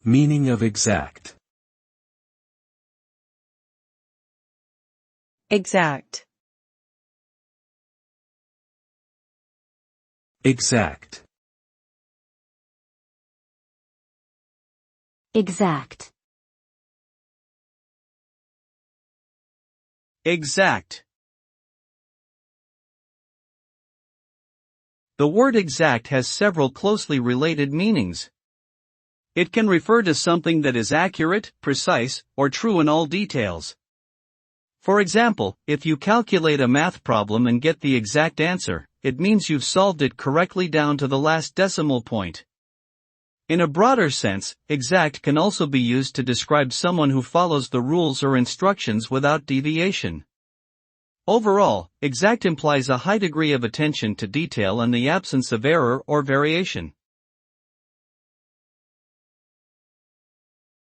Meaning of exact. Exact. Exact. Exact. Exact. The word exact has several closely related meanings. It can refer to something that is accurate, precise, or true in all details. For example, if you calculate a math problem and get the exact answer, it means you've solved it correctly down to the last decimal point. In a broader sense, exact can also be used to describe someone who follows the rules or instructions without deviation. Overall, exact implies a high degree of attention to detail and the absence of error or variation.